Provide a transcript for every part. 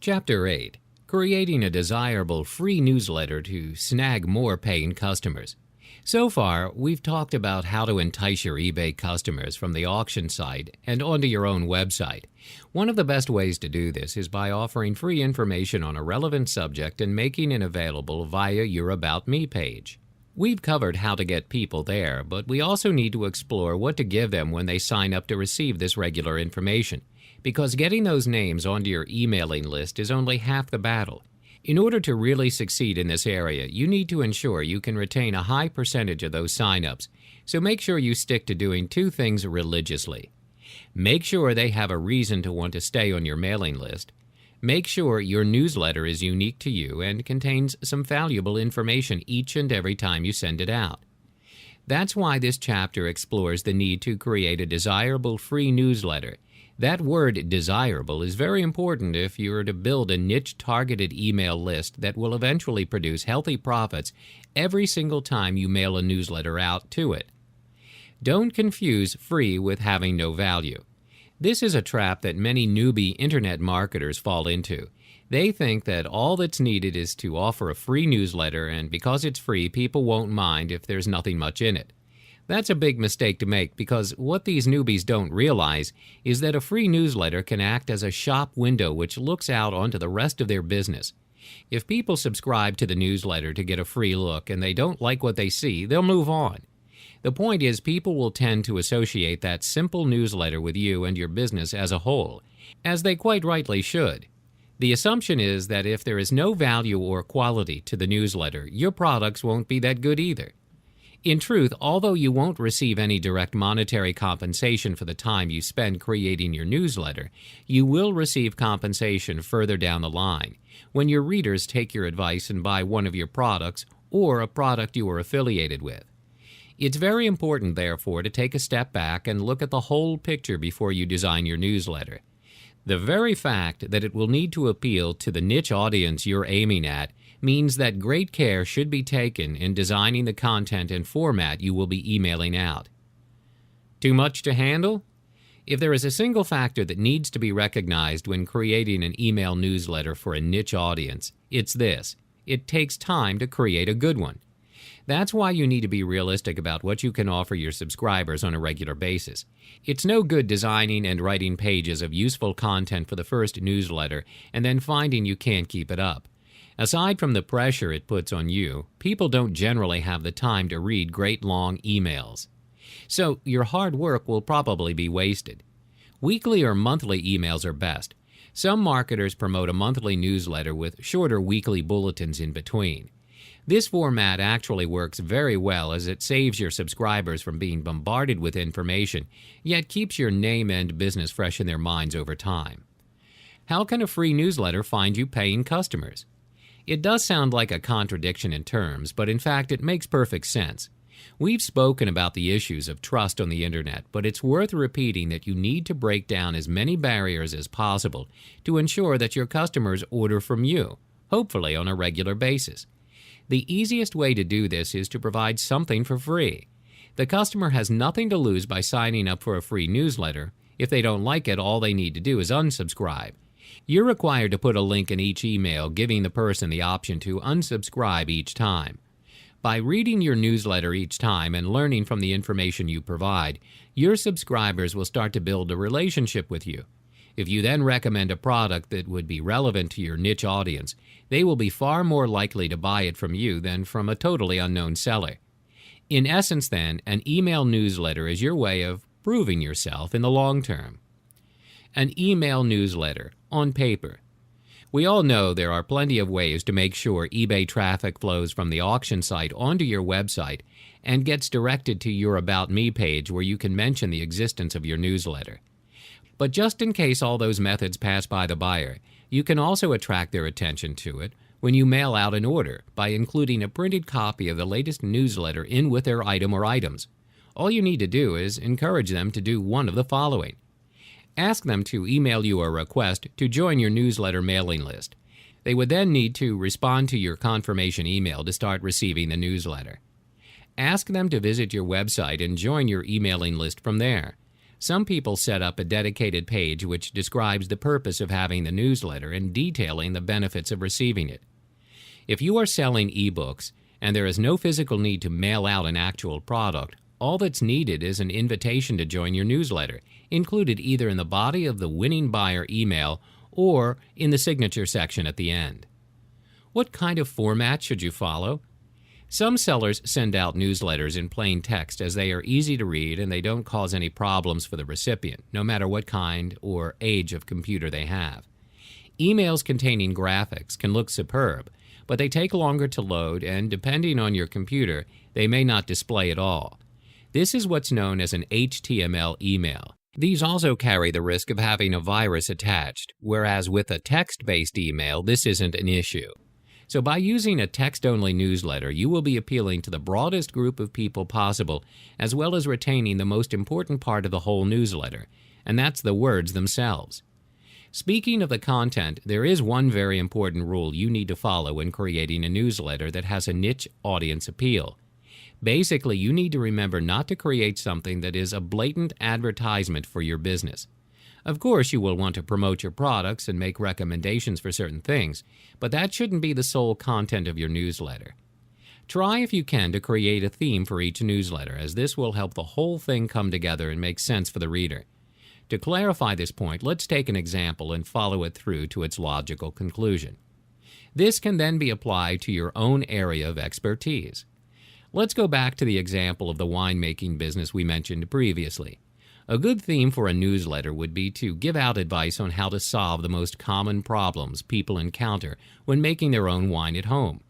Chapter 8. Creating a desirable free newsletter to snag more paying customers. So far, we've talked about how to entice your eBay customers from the auction site and onto your own website. One of the best ways to do this is by offering free information on a relevant subject and making it available via your About Me page. We've covered how to get people there, but we also need to explore what to give them when they sign up to receive this regular information, because getting those names onto your emailing list is only half the battle. In order to really succeed in this area, you need to ensure you can retain a high percentage of those signups, so make sure you stick to doing two things religiously. Make sure they have a reason to want to stay on your mailing list. Make sure your newsletter is unique to you and contains some valuable information each and every time you send it out. That's why this chapter explores the need to create a desirable free newsletter. That word desirable is very important if you are to build a niche-targeted email list that will eventually produce healthy profits every single time you mail a newsletter out to it. Don't confuse free with having no value. This is a trap that many newbie internet marketers fall into. They think that all that's needed is to offer a free newsletter, and because it's free, people won't mind if there's nothing much in it. That's a big mistake to make, because what these newbies don't realize is that a free newsletter can act as a shop window which looks out onto the rest of their business. If people subscribe to the newsletter to get a free look and they don't like what they see, they'll move on. The point is, people will tend to associate that simple newsletter with you and your business as a whole, as they quite rightly should. The assumption is that if there is no value or quality to the newsletter, your products won't be that good either. In truth, although you won't receive any direct monetary compensation for the time you spend creating your newsletter, you will receive compensation further down the line, when your readers take your advice and buy one of your products or a product you are affiliated with. It's very important, therefore, to take a step back and look at the whole picture before you design your newsletter. The very fact that it will need to appeal to the niche audience you're aiming at means that great care should be taken in designing the content and format you will be emailing out. Too much to handle? If there is a single factor that needs to be recognized when creating an email newsletter for a niche audience, it's this: it takes time to create a good one. That's why you need to be realistic about what you can offer your subscribers on a regular basis. It's no good designing and writing pages of useful content for the first newsletter and then finding you can't keep it up. Aside from the pressure it puts on you, people don't generally have the time to read great long emails. So your hard work will probably be wasted. Weekly or monthly emails are best. Some marketers promote a monthly newsletter with shorter weekly bulletins in between. This format actually works very well, as it saves your subscribers from being bombarded with information, yet keeps your name and business fresh in their minds over time. How can a free newsletter find you paying customers? It does sound like a contradiction in terms, but in fact it makes perfect sense. We've spoken about the issues of trust on the internet, but it's worth repeating that you need to break down as many barriers as possible to ensure that your customers order from you, hopefully on a regular basis. The easiest way to do this is to provide something for free. The customer has nothing to lose by signing up for a free newsletter. If they don't like it, all they need to do is unsubscribe. You're required to put a link in each email, giving the person the option to unsubscribe each time. By reading your newsletter each time and learning from the information you provide, your subscribers will start to build a relationship with you. If you then recommend a product that would be relevant to your niche audience, they will be far more likely to buy it from you than from a totally unknown seller. In essence, then, an email newsletter is your way of proving yourself in the long term. An email newsletter, on paper. We all know there are plenty of ways to make sure eBay traffic flows from the auction site onto your website and gets directed to your About Me page, where you can mention the existence of your newsletter. But just in case all those methods pass by the buyer, you can also attract their attention to it when you mail out an order by including a printed copy of the latest newsletter in with their item or items. All you need to do is encourage them to do one of the following. Ask them to email you a request to join your newsletter mailing list. They would then need to respond to your confirmation email to start receiving the newsletter. Ask them to visit your website and join your emailing list from there. Some people set up a dedicated page which describes the purpose of having the newsletter and detailing the benefits of receiving it. If you are selling ebooks and there is no physical need to mail out an actual product, all that's needed is an invitation to join your newsletter, included either in the body of the winning buyer email or in the signature section at the end. What kind of format should you follow? Some sellers send out newsletters in plain text as they are easy to read and they don't cause any problems for the recipient, no matter what kind or age of computer they have. Emails containing graphics can look superb, but they take longer to load and, depending on your computer, they may not display at all. This is what's known as an HTML email. These also carry the risk of having a virus attached, whereas with a text-based email, this isn't an issue. So by using a text-only newsletter, you will be appealing to the broadest group of people possible, as well as retaining the most important part of the whole newsletter, and that's the words themselves. Speaking of the content, there is one very important rule you need to follow when creating a newsletter that has a niche audience appeal. Basically, you need to remember not to create something that is a blatant advertisement for your business. Of course, you will want to promote your products and make recommendations for certain things, but that shouldn't be the sole content of your newsletter. Try, if you can, to create a theme for each newsletter, as this will help the whole thing come together and make sense for the reader. To clarify this point, let's take an example and follow it through to its logical conclusion. This can then be applied to your own area of expertise. Let's go back to the example of the winemaking business we mentioned previously. A good theme for a newsletter would be to give out advice on how to solve the most common problems people encounter when making their own wine at home.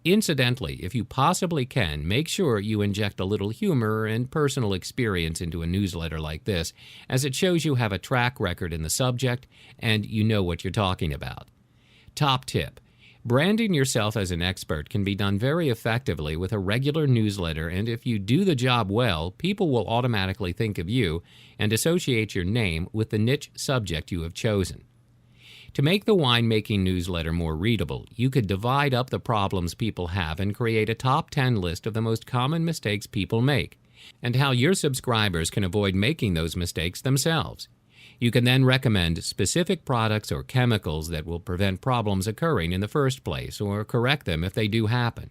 Incidentally, if you possibly can, make sure you inject a little humor and personal experience into a newsletter like this, as it shows you have a track record in the subject and you know what you're talking about. Top tip: branding yourself as an expert can be done very effectively with a regular newsletter, and if you do the job well, people will automatically think of you and associate your name with the niche subject you have chosen. To make the winemaking newsletter more readable, you could divide up the problems people have and create a top 10 list of the most common mistakes people make, and how your subscribers can avoid making those mistakes themselves. You can then recommend specific products or chemicals that will prevent problems occurring in the first place or correct them if they do happen.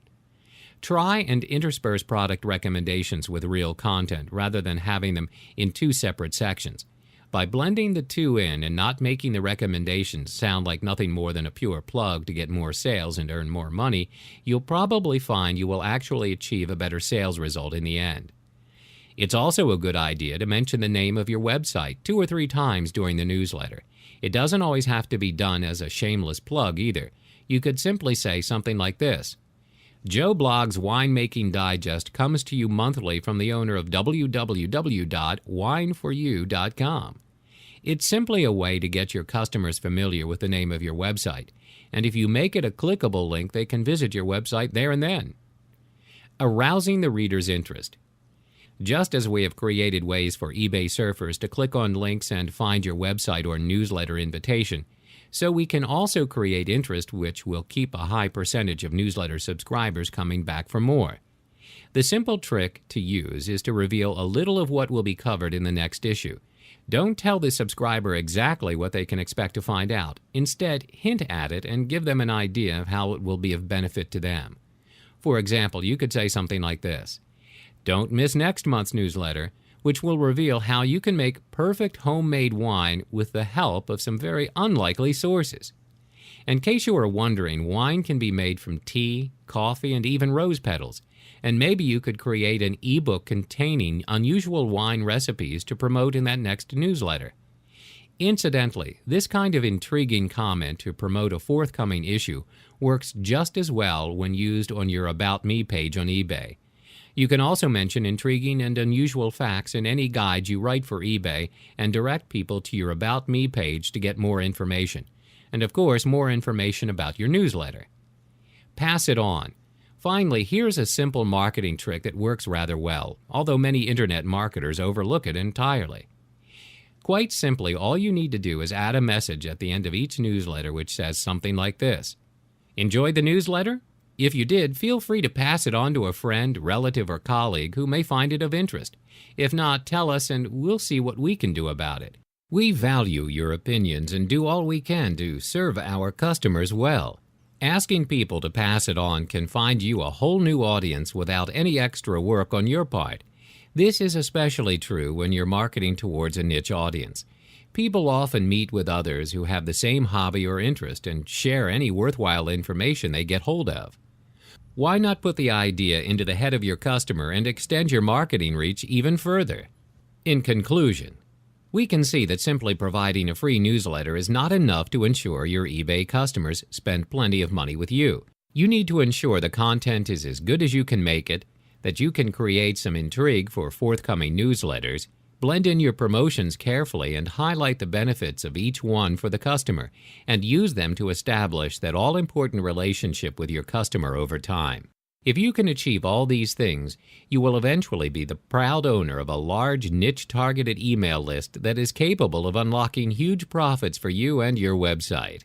Try and intersperse product recommendations with real content rather than having them in two separate sections. By blending the two in and not making the recommendations sound like nothing more than a pure plug to get more sales and earn more money, you'll probably find you will actually achieve a better sales result in the end. It's also a good idea to mention the name of your website 2 or 3 times during the newsletter. It doesn't always have to be done as a shameless plug either. You could simply say something like this: Joe Blogg's Winemaking Digest comes to you monthly from the owner of www.wineforyou.com. It's simply a way to get your customers familiar with the name of your website, and if you make it a clickable link, they can visit your website there and then. Arousing the reader's interest. Just as we have created ways for eBay surfers to click on links and find your website or newsletter invitation, so we can also create interest which will keep a high percentage of newsletter subscribers coming back for more. The simple trick to use is to reveal a little of what will be covered in the next issue. Don't tell the subscriber exactly what they can expect to find out. Instead, hint at it and give them an idea of how it will be of benefit to them. For example, you could say something like this: Don't miss next month's newsletter, which will reveal how you can make perfect homemade wine with the help of some very unlikely sources. In case you are wondering, wine can be made from tea, coffee, and even rose petals, and maybe you could create an ebook containing unusual wine recipes to promote in that next newsletter. Incidentally, this kind of intriguing comment to promote a forthcoming issue works just as well when used on your About Me page on eBay. You can also mention intriguing and unusual facts in any guide you write for eBay and direct people to your About Me page to get more information. And of course, more information about your newsletter. Pass it on. Finally, here's a simple marketing trick that works rather well, although many internet marketers overlook it entirely. Quite simply, all you need to do is add a message at the end of each newsletter which says something like this: Enjoyed the newsletter? If you did, feel free to pass it on to a friend, relative, or colleague who may find it of interest. If not, tell us and we'll see what we can do about it. We value your opinions and do all we can to serve our customers well. Asking people to pass it on can find you a whole new audience without any extra work on your part. This is especially true when you're marketing towards a niche audience. People often meet with others who have the same hobby or interest and share any worthwhile information they get hold of. Why not put the idea into the head of your customer and extend your marketing reach even further? In conclusion, we can see that simply providing a free newsletter is not enough to ensure your eBay customers spend plenty of money with you. You need to ensure the content is as good as you can make it, that you can create some intrigue for forthcoming newsletters, blend in your promotions carefully and highlight the benefits of each one for the customer, and use them to establish that all-important relationship with your customer over time. If you can achieve all these things, you will eventually be the proud owner of a large niche-targeted email list that is capable of unlocking huge profits for you and your website.